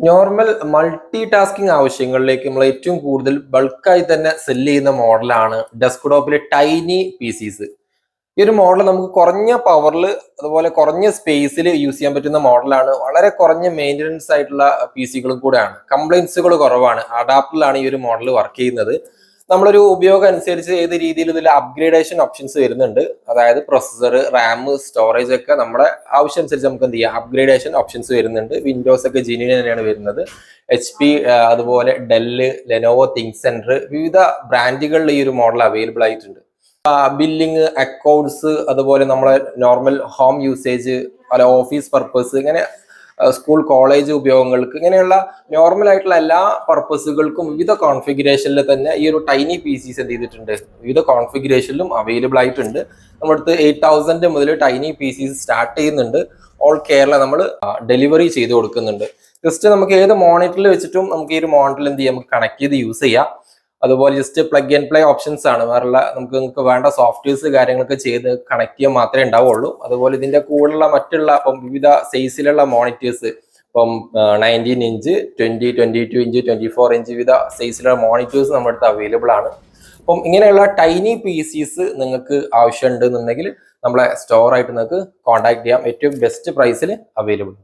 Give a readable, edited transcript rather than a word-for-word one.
Normal multi tasking ആവശ്യങ്ങളിലേക്ക് നമ്മൾ ഏറ്റവും കൂടുതൽ ബൾക്കായി തന്നെ സെല്ല് ചെയ്യുന്ന മോഡലാണ് ഡെസ്ക്ടോപ്പിലെ ടൈനി പി സീസ്. ഈ ഒരു മോഡൽ നമുക്ക് കുറഞ്ഞ പവറിൽ അതുപോലെ കുറഞ്ഞ സ്പേസിൽ യൂസ് ചെയ്യാൻ പറ്റുന്ന മോഡലാണ്. വളരെ കുറഞ്ഞ മെയിൻ്റനൻസ് ആയിട്ടുള്ള പി സികളും കൂടെയാണ്. കംപ്ലൈൻസുകൾ കുറവാണ്. അഡാപ്റ്ററിലാണ് ഈ ഒരു മോഡൽ വർക്ക് ചെയ്യുന്നത്. നമ്മളൊരു ഉപയോഗം അനുസരിച്ച് ഏത് രീതിയിൽ ഇതിൽ അപ്ഗ്രേഡേഷൻ ഓപ്ഷൻസ് വരുന്നുണ്ട്. അതായത് പ്രൊസസർ, റാം, സ്റ്റോറേജ് ഒക്കെ നമ്മുടെ ആവശ്യം അനുസരിച്ച് നമുക്ക് എന്ത് ചെയ്യാം, അപ്ഗ്രേഡേഷൻ ഓപ്ഷൻസ് വരുന്നുണ്ട്. വിൻഡോസ് ഒക്കെ ജെന്യൂൻ തന്നെയാണ് വരുന്നത്. HP, അതുപോലെ ഡെല്ല്, ലെനോവോ, തിങ്ക് സെന്റർ, വിവിധ ബ്രാൻഡുകളിൽ ഈ ഒരു മോഡൽ അവൈലബിൾ ആയിട്ടുണ്ട്. ബില്ലിങ്, അക്കൗണ്ട്സ്, അതുപോലെ നമ്മളെ നോർമൽ ഹോം യൂസേജ്, അല്ല ഓഫീസ് പർപ്പസ്, ഇങ്ങനെ സ്കൂൾ കോളേജ് ഉപയോഗങ്ങൾക്ക്, ഇങ്ങനെയുള്ള നോർമൽ ആയിട്ടുള്ള എല്ലാ പർപ്പസുകൾക്കും വിവിധ കോൺഫിഗറേഷനിൽ തന്നെ ഈ ഒരു ടൈനി പി സീസ് എന്ത് ചെയ്തിട്ടുണ്ട്, വിവിധ കോൺഫിഗറേഷനിലും അവൈലബിൾ ആയിട്ടുണ്ട്. നമ്മുടെ അടുത്ത് 8000 മുതൽ ടൈനി പി സീസ് സ്റ്റാർട്ട് ചെയ്യുന്നുണ്ട്. ഓൾ കേരള നമ്മൾ ഡെലിവറി ചെയ്ത് കൊടുക്കുന്നുണ്ട്. ജസ്റ്റ് നമുക്ക് ഏത് മോണിറ്ററിൽ വെച്ചിട്ടും നമുക്ക് ഈ ഒരു മോണിറ്ററിൽ എന്ത് ചെയ്യാം, നമുക്ക് കണക്ട് ചെയ്ത് യൂസ് ചെയ്യാം. അതുപോലെ just plug and play options ആണ്. വേറെ നിങ്ങൾക്ക് വേണ്ട സോഫ്റ്റ്വെയർസ് കാര്യങ്ങളൊക്കെ ചെയ്ത് കണക്ട് ചെയ്യാൻ മാത്രമേ ഉണ്ടാവുള്ളൂ. അതുപോലെ ഇതിന്റെ കൂടെയുള്ള മറ്റുള്ള വിവിധ സൈസിലുള്ള മോണിറ്റേഴ്സ്, 19 ഇഞ്ച്, 20, 22 ഇഞ്ച്, 24 ഇഞ്ച്, വിവിധ സൈസിലുള്ള മോണിറ്റേഴ്സ് നമ്മുടെ അടുത്ത് അവൈലബിൾ ആണ്. ഇങ്ങനെയുള്ള ടൈനി പി സീസ് നിങ്ങൾക്ക് ആവശ്യമുണ്ടെന്നുണ്ടെങ്കിൽ നമ്മളെ സ്റ്റോർ ആയിട്ട് നിങ്ങൾക്ക് കോൺടാക്ട് ചെയ്യാം. ഏറ്റവും ബെസ്റ്റ് പ്രൈസിൽ അവൈലബിൾ.